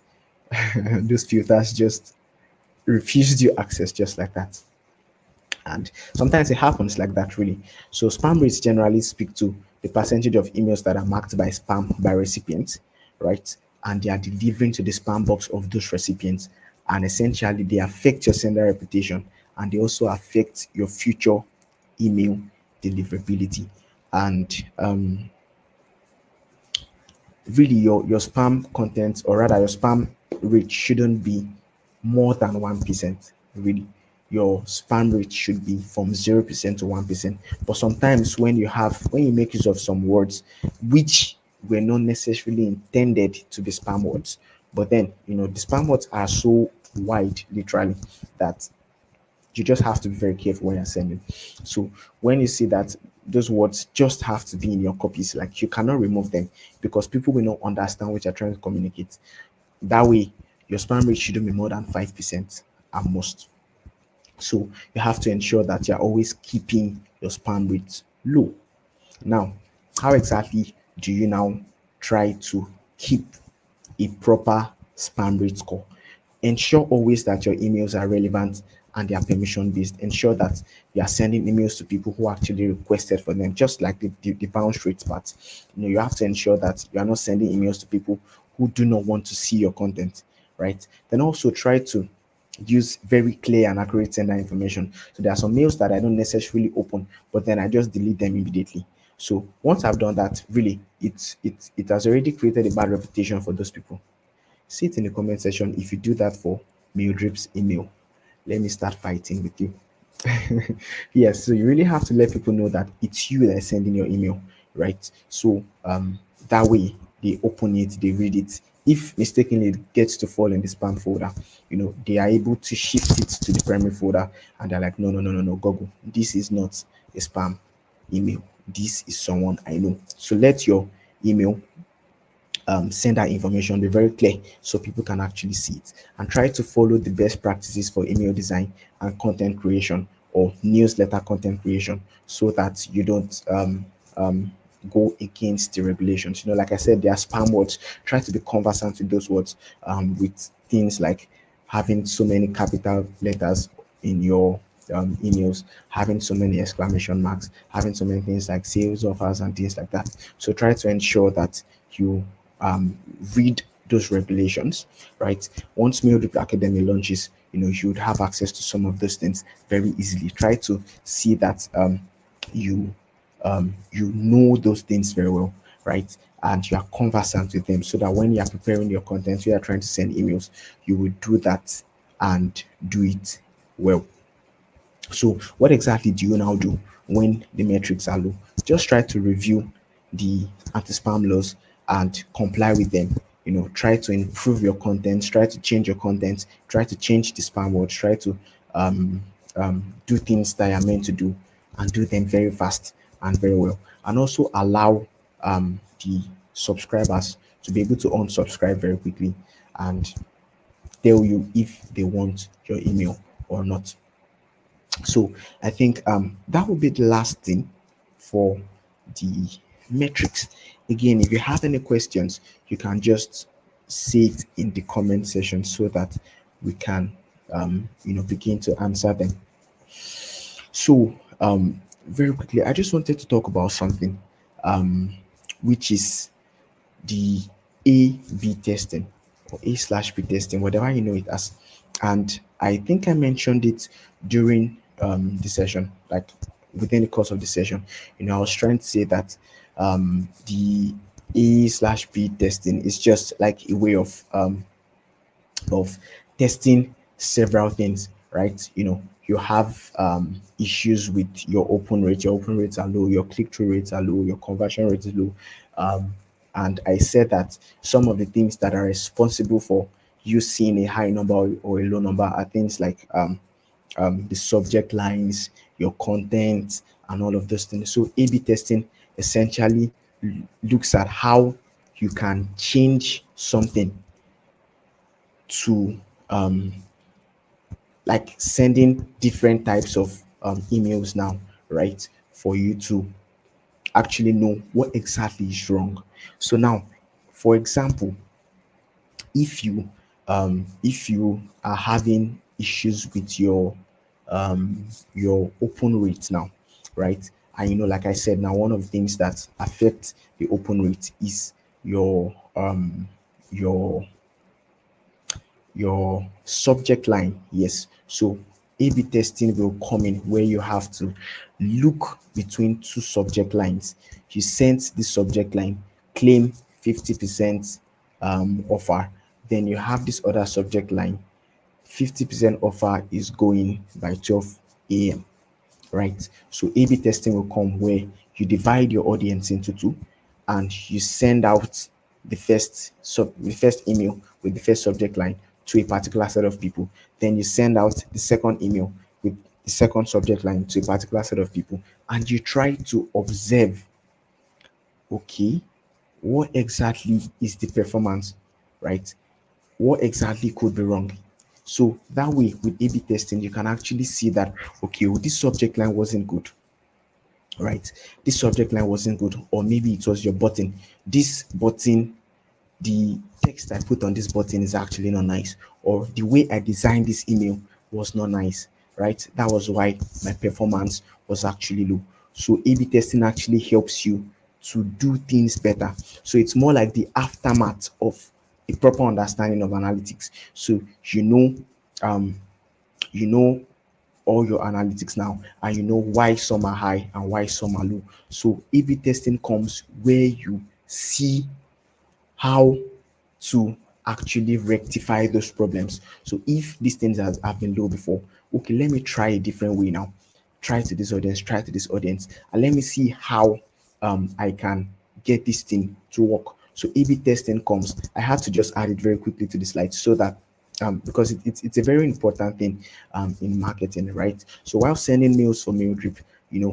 those filters just refused you access just like that. And sometimes it happens like that, really. So spam rates generally speak to the percentage of emails that are marked by spam by recipients, right? And they are delivering to the spam box of those recipients. And essentially, they affect your sender reputation, and they also affect your future email deliverability. And really, your spam content, or rather your spam rate, shouldn't be more than 1%. Really, your spam rate should be from 0% to 1%. But sometimes when you make use of some words which were not necessarily intended to be spam words, but then the spam words are so wide, literally, that you just have to be very careful when you're sending. So when you see that those words just have to be in your copies. Like you cannot remove them because people will not understand what you're trying to communicate. That way, your spam rate shouldn't be more than 5% at most. So you have to ensure that you're always keeping your spam rate low. Now, how exactly do you now try to keep a proper spam rate score? Ensure always that your emails are relevant and they are permission based. Ensure that you are sending emails to people who actually requested for them, just like the bounce rate part. You have to ensure that you are not sending emails to people who do not want to see your content, right? Then also try to use very clear and accurate sender information. So there are some mails that I don't necessarily open, but then I just delete them immediately. So once I've done that, really, it has already created a bad reputation for those people. See it in the comment section if you do that for Mail Drip's email. Let me start fighting with you. Yes, so you really have to let people know that it's you that is sending your email, right? So that way they open it, they read it. If mistakenly it gets to fall in the spam folder, they are able to shift it to the primary folder, and they're like, no, no, no, no, no, Google, this is not a spam email. This is someone I know. So let your email send that information, be very clear so people can actually see it, and try to follow the best practices for email design and content creation, or newsletter content creation, so that you don't go against the regulations. Like I said, there are spam words. Try to be conversant with those words, with things like having so many capital letters in your emails, having so many exclamation marks, having so many things like sales offers and things like that. So try to ensure that you read those regulations, right? Once Mailrip Academy launches, you would have access to some of those things very easily. Try to see that you you know those things very well, right? And you are conversant with them, so that when you are preparing your content, you are trying to send emails, you will do that and do it well. So, what exactly do you now do when the metrics are low? Just try to review the anti-spam laws and comply with them. Try to improve your content, try to change your content, try to change the spam words, try to do things that you're meant to do, and do them very fast and very well. And also allow the subscribers to be able to unsubscribe very quickly and tell you if they want your email or not. So I think that will be the last thing for the metrics. Again, if you have any questions, you can just say it in the comment section so that we can begin to answer them. So very quickly, I just wanted to talk about something, which is the A/B testing, or A/B testing, whatever you know it as. And I think I mentioned it during the session, like within the course of the session. I was trying to say that the A/B testing is just like a way of testing several things, right? You have issues with your open rate. Your open rates are low, your click-through rates are low, your conversion rate is low. And I said that some of the things that are responsible for you seeing a high number or a low number are things like the subject lines, your content, and all of those things. So A/B testing essentially looks at how you can change something to like sending different types of emails now, right? For you to actually know what exactly is wrong. So now, for example, if you are having issues with your open rate now, right? And like I said, now one of the things that affect the open rate is your your subject line. Yes, so A/B testing will come in where you have to look between two subject lines. You sent the subject line, claim 50% offer, then you have this other subject line, 50% offer is going by 12 a.m., right? So A/B testing will come where you divide your audience into two, and you send out the first email with the first subject line to a particular set of people. Then you send out the second email with the second subject line to a particular set of people, and you try to observe, okay, what exactly is the performance, right? What exactly could be wrong? So that way, with A/B testing, you can actually see that, okay, well, this subject line wasn't good, right? This subject line wasn't good, or maybe it was your button. This button, the text I put on this button is actually not nice, or the way I designed this email was not nice, right? That was why my performance was actually low. So A/B testing actually helps you to do things better. So it's more like the aftermath of a proper understanding of analytics. So um, you know all your analytics now, and you know why some are high and why some are low. So A/B testing comes where you see how to actually rectify those problems. So if these things have been low before, okay, let me try a different way now. Try to this audience, try to this audience, and let me see how I can get this thing to work. So A/B testing comes. I had to just add it very quickly to the slide so that because it's a very important thing in marketing, right? So while sending mails for mail drip,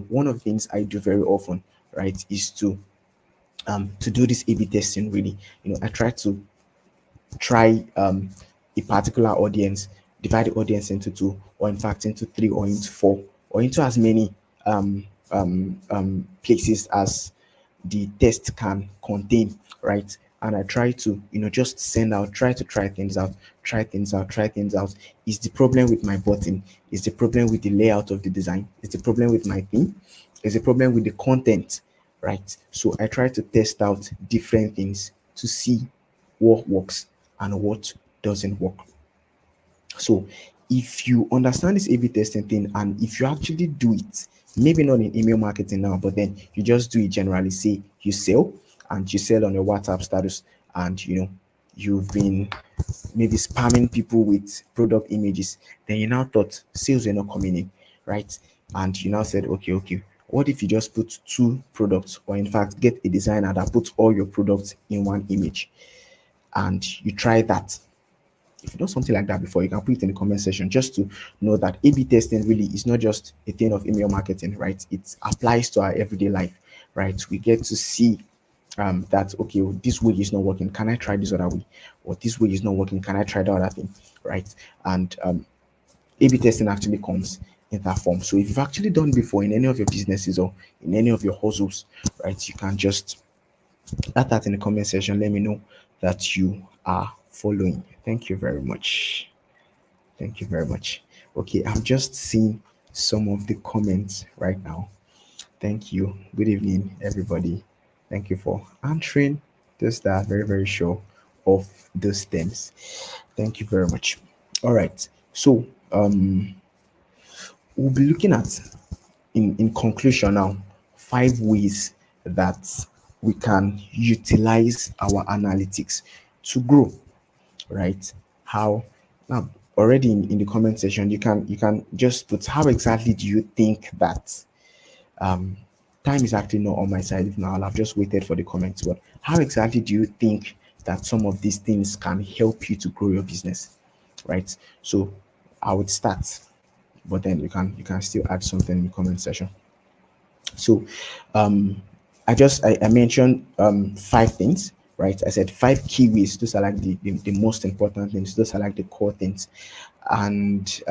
one of the things I do very often, right, is to do this A/B testing. Really, I try a particular audience, divide the audience into two, or in fact into three, or into four, or into as many places as the test can contain, right? And I try to, just send out, try to try things out, try things out, try things out. Is the problem with my button? Is the problem with the layout of the design? Is the problem with my theme? Is the problem with the content? Right? So I try to test out different things to see what works and what doesn't work. So if you understand this A/B testing thing, and if you actually do it, maybe not in email marketing now, but then you just do it generally, say you sell, and you sell on your WhatsApp status, and you've been maybe spamming people with product images, then you now thought sales were not coming in, right? And you now said, okay, what if you just put two products, or in fact get a designer that puts all your products in one image, and you try that? If you've done something like that before, you can put it in the comment section, just to know that A/B testing really is not just a thing of email marketing, right? It applies to our everyday life, right? We get to see that, okay, well, this way is not working. Can I try this other way? Or this way is not working. Can I try the other thing? Right? And A/B testing actually comes in that form. So if you've actually done before in any of your businesses or in any of your hustles, right, you can just add that in the comment section. Let me know that you are following. Thank you very much. Thank you very much. Okay, I'm just seeing some of the comments right now. Thank you. Good evening, everybody. Thank you for answering those that are very, very sure of those things. Thank you very much. All right. So we'll be looking at, in conclusion now, 5 ways that we can utilize our analytics to grow, right? How now, already in the comment section, you can just put, how exactly do you think that time is actually not on my side if now, I'll have just waited for the comments, but how exactly do you think that some of these things can help you to grow your business, right? So I would start, but then you can still add something in the comment section. So I mentioned 5 things, right? I said 5 keywords. Those are like the most important things. Those are like the core things. And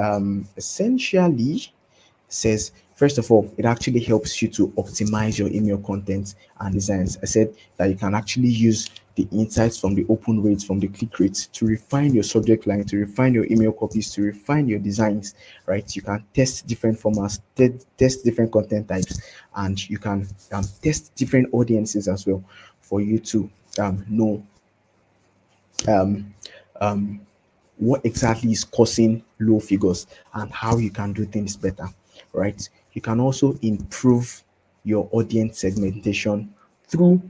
essentially says, first of all, it actually helps you to optimize your email content and designs. I said that you can actually use the insights from the open rates, from the click rates, to refine your subject line, to refine your email copies, to refine your designs, right? You can test different formats, test different content types, and you can test different audiences as well, for you to know what exactly is causing low figures and how you can do things better, right? You can also improve your audience segmentation through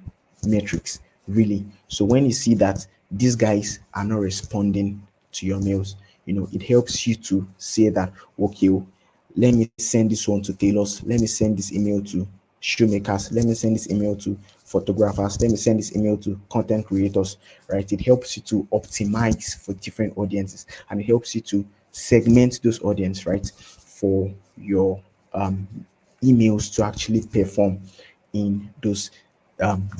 metrics, really. So when you see that these guys are not responding to your mails, it helps you to say that, okay, let me send this one to tailors, let me send this email to shoemakers, let me send this email to photographers, let me send this email to content creators, right? It helps you to optimize for different audiences, and it helps you to segment those audience, right? for your emails to actually perform in those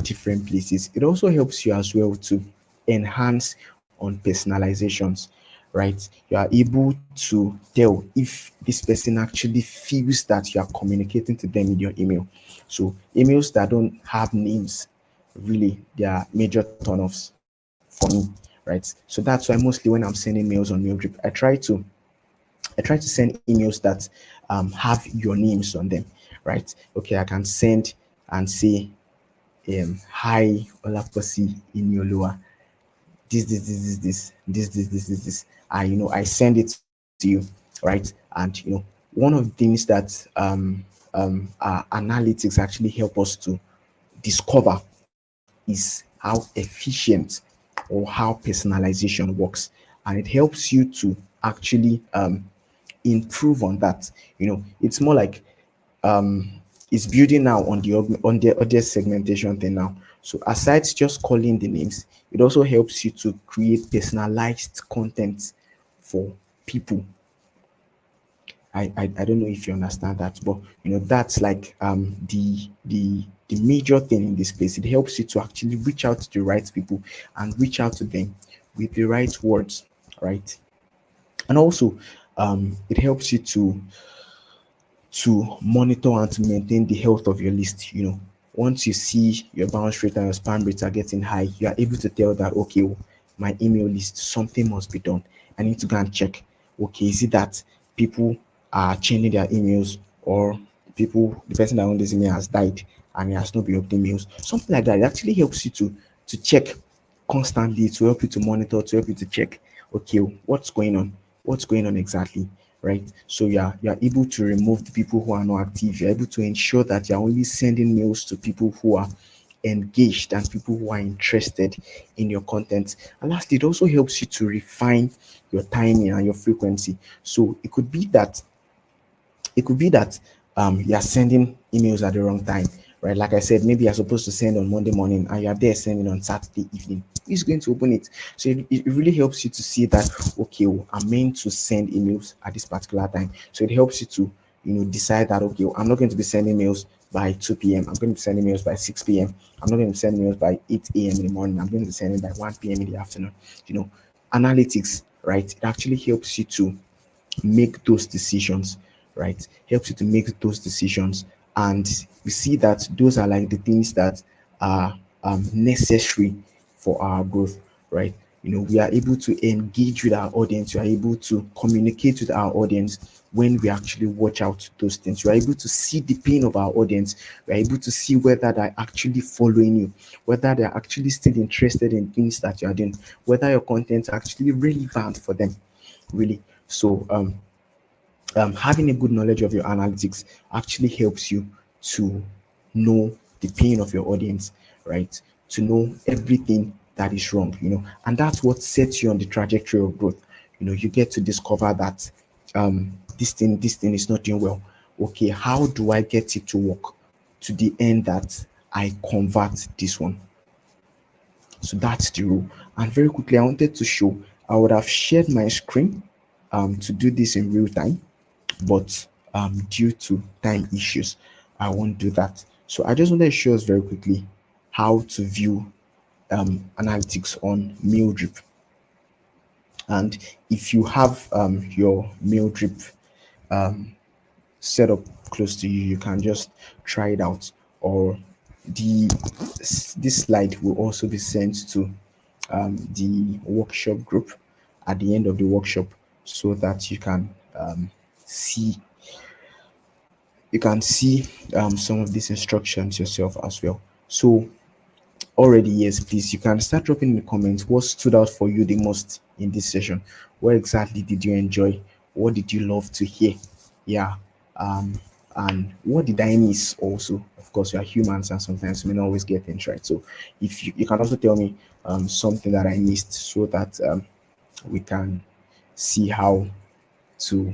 different places. It also helps you as well to enhance on personalizations, right? You are able to tell if this person actually feels that you are communicating to them in your email. So emails that don't have names, really, they are major turn-offs for me, right? So that's why mostly when I'm sending mails on MailDrip, I try to send emails that have your names on them, right? Okay, I can send and say, hi Olaposi Iniolua, this. I send it to you, right? And one of the things that analytics actually help us to discover is how efficient or how personalization works, and it helps you to actually improve on that. It's more like it's building now on the audience segmentation thing now. So aside just calling the names, it also helps you to create personalized content for people. I don't know if you understand that, but that's like the major thing in this space. It helps you to actually reach out to the right people and reach out to them with the right words, right? And also it helps you to monitor and to maintain the health of your list. Once you see your bounce rate and your spam rates are getting high, you are able to tell that, okay, oh, my email list, something must be done. I need to go and check. Okay, is it that people are changing their emails, or the person that owns this email has died and he has not been opening mails? Something like that. It actually helps you to check constantly, to help you to monitor, to help you to check, okay, what's going on exactly, right? So you're able to remove the people who are not active. You're able to ensure that you're only sending mails to people who are engaged and people who are interested in your content. And lastly, it also helps you to refine your timing and your frequency. So it could be that you are sending emails at the wrong time, right? Like I said, maybe you're supposed to send on Monday morning and you're there sending on Saturday evening. Who's going to open it? So it really helps you to see that, okay, well, I'm meant to send emails at this particular time. So it helps you to decide that, okay, well, I'm not going to be sending emails by 2 p.m. I'm going to be sending emails by 6 p.m. I'm not going to be sending emails by 8 a.m. in the morning. I'm going to be sending by 1 p.m. in the afternoon. Analytics, right? It actually helps you to make those decisions, right? Helps you to make those decisions. And we see that those are like the things that are necessary for our growth, right? We are able to engage with our audience. We are able to communicate with our audience when we actually watch out those things. We are able to see the pain of our audience. We are able to see whether they're actually following you, whether they're actually still interested in things that you are doing, whether your content is actually relevant for them, really. So having a good knowledge of your analytics actually helps you to know the pain of your audience, right? To know everything that is wrong, and that's what sets you on the trajectory of growth. You get to discover that this thing is not doing well. Okay, how do I get it to work to the end that I convert this one? So that's the rule. And very quickly, I wanted to show, I would have shared my screen to do this in real time, but due to time issues, I won't do that. So I just wanted to show us very quickly how to view analytics on MailDrip. And if you have your MailDrip set up close to you, you can just try it out. Or this slide will also be sent to the workshop group at the end of the workshop, so that see you can see some of these instructions yourself as well. So already, yes, please, you can start dropping in the comments what stood out for you the most in this session. What exactly did you enjoy? What did you love to hear? Yeah. um and what did I miss also? Of course, we are humans and sometimes we may not always get things right. So if you can also tell me something that I missed, so that we can see how to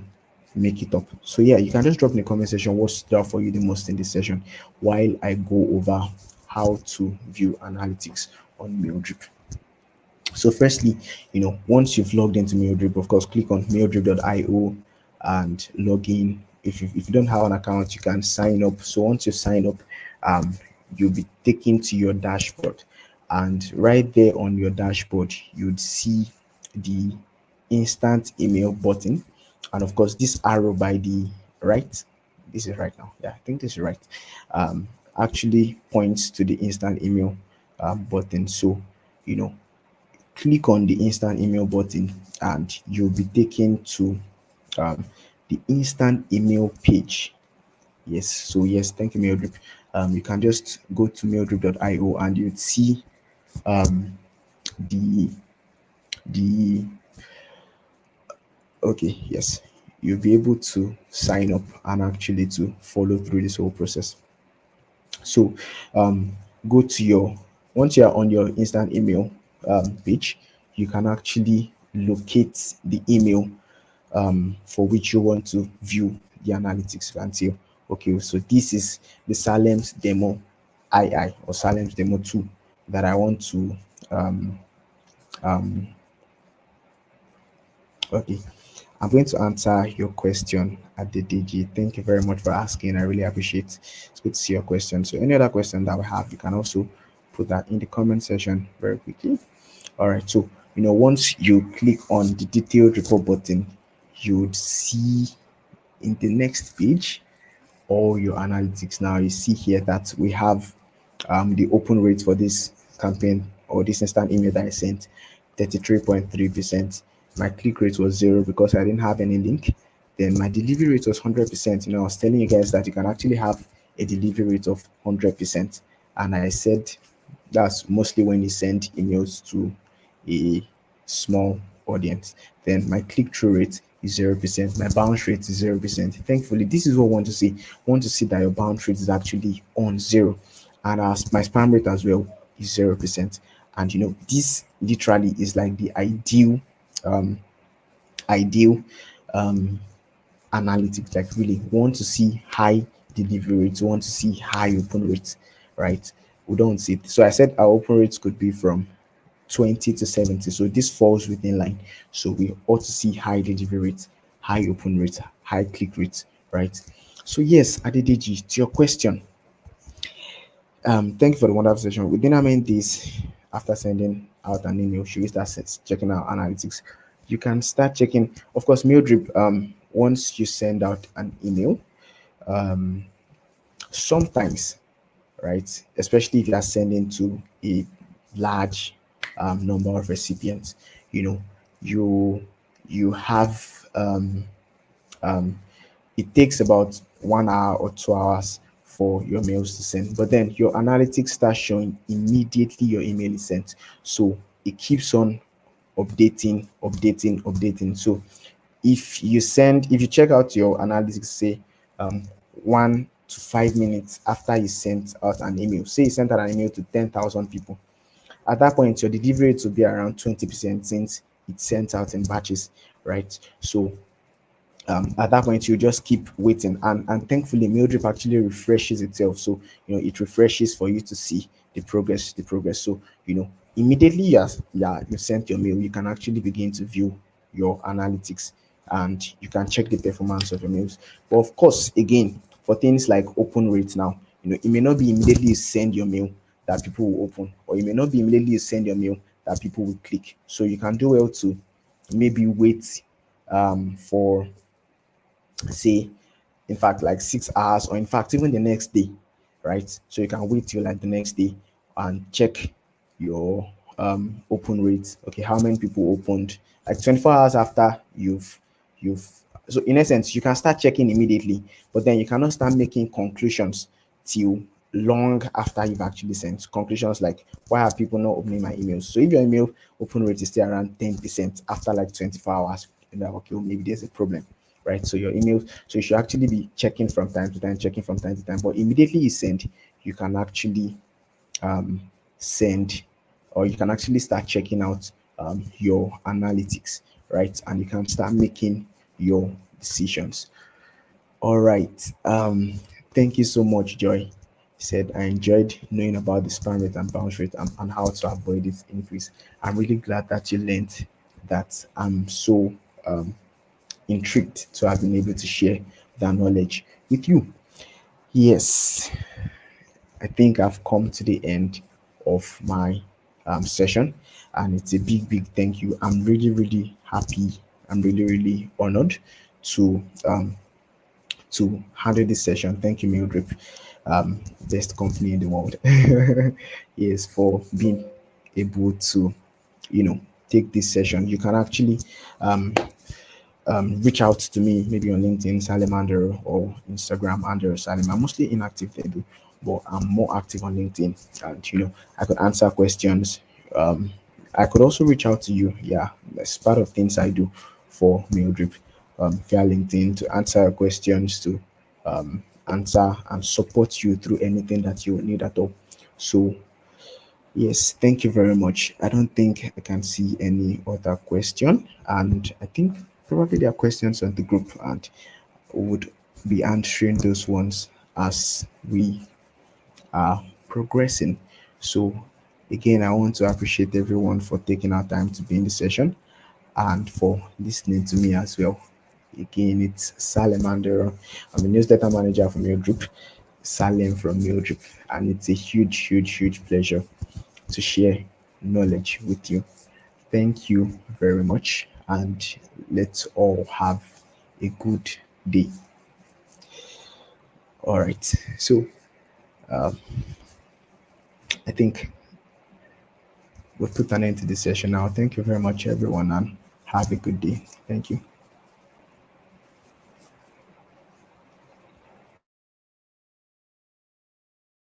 make it up. So yeah, you can just drop in the comment section what stood out for you the most in this session, while I go over how to view analytics on MailDrip. So firstly, once you've logged into MailDrip, of course, click on maildrip.io and log in. If you don't have an account, you can sign up. So once you sign up, um, you'll be taken to your dashboard, and right there on your dashboard, you'd see the instant email button, and of course, this arrow by the right. This is right now. Yeah, I think this is right. Um, Actually points to the instant email button. So, you know, click on the instant email button and you'll be taken to um, the instant email page. Yes, so yes, thank you, Maildrip. You can just go to maildrip.io and you'd see the the okay, yes, you'll be able to sign up and actually to follow through this whole process. So go to your once you're on your instant email page, you can actually locate the email for which you want to view the analytics. You can say, okay, so this is the Salem's demo II or Salem's demo 2 that I want to okay. I'm going to answer your question at the DG. Thank you very much for asking. I really appreciate it. It's good to see your question. So any other question that we have, you can also put that in the comment section very quickly. All right. So once you click on the detailed report button, you would see in the next page all your analytics. Now you see here that we have the open rate for this campaign or this instant email that I sent, 33.3%. My click rate was zero because I didn't have any link. Then my delivery rate was 100%. I was telling you guys that you can actually have a delivery rate of 100%. And I said that's mostly when you send emails to a small audience. Then my click-through rate is 0%. My bounce rate is 0%. Thankfully, this is what I want to see. I want to see that your bounce rate is actually on zero, and as my spam rate as well is 0%. And this literally is like the ideal analytics. Like really want to see high delivery rates, want to see high open rates, right? We don't see it. So I said our open rates could be from 20 to 70. So this falls within line. So we ought to see high delivery rates, high open rates, high click rates, right? So yes, Adedeji, to your question, thank you for the wonderful session. Within how many days after sending out an email should we start checking out analytics? You can start checking, of course, mail drip. Once you send out an email, sometimes, right, especially if you are sending to a large number of recipients, you know, you you have it takes about 1 hour or 2 hours for your mails to send, but then your analytics starts showing immediately your email is sent. So it keeps on updating. So if you check out your analytics, say 1 to 5 minutes after you sent out an email, say you sent out an email to 10,000 people, at that point your delivery rate will be around 20% since it's sent out in batches, right? So at that point you just keep waiting, and thankfully Maildrip actually refreshes itself. So it refreshes for you to see the progress. So immediately you sent your mail, you can actually begin to view your analytics and you can check the performance of your mails. But of course, again, for things like open rate now, it may not be immediately you send your mail that people will open, or it may not be immediately you send your mail that people will click. So you can do well to maybe wait for, say, in fact, like 6 hours, or in fact even the next day, right? So you can wait till like the next day and check your open rates. Okay, how many people opened, like 24 hours after you've so in essence you can start checking immediately, but then you cannot start making conclusions till long after you've actually sent. Conclusions like, why are people not opening my emails? So if your email open rate is still around 10% after like 24 hours, you're like, okay, well, maybe there's a problem, right? So your emails, so you should actually be checking from time to time, checking from time to time. But immediately you send, you can actually send, or you can actually start checking out your analytics, right? And you can start making your decisions. All right. Thank you so much, Joy. Said I enjoyed knowing about the spam rate and bounce rate, and how to avoid its increase. I'm really glad that you learned that. I'm so intrigued to have been able to share that knowledge with you. Yes, I think I've come to the end of my session, and it's a big, big thank you. I'm really, really happy. I'm really, really honored to handle this session. Thank you, Mildred, best company in the world. Yes, for being able to, take this session. You can actually reach out to me maybe on LinkedIn, Salamander, or Instagram, under Salim. I'm mostly inactive there, though, but I'm more active on LinkedIn. And I could answer questions. Um, I could also reach out to you. Yeah, that's part of things I do for Mildred via LinkedIn, to answer questions, to answer and support you through anything that you need at all. So yes, thank you very much. I don't think I can see any other question, and I think probably there are questions on the group, and would be answering those ones as we are progressing. So again, I want to appreciate everyone for taking our time to be in the session and for listening to me as well. Again, it's Salamander. I'm a newsletter manager from your group, Salem from your group, and it's a huge, huge, huge pleasure to share knowledge with you. Thank you very much, and let's all have a good day. All right, so I think we'll put an end to this session now. Thank you very much, everyone, and have a good day. Thank you.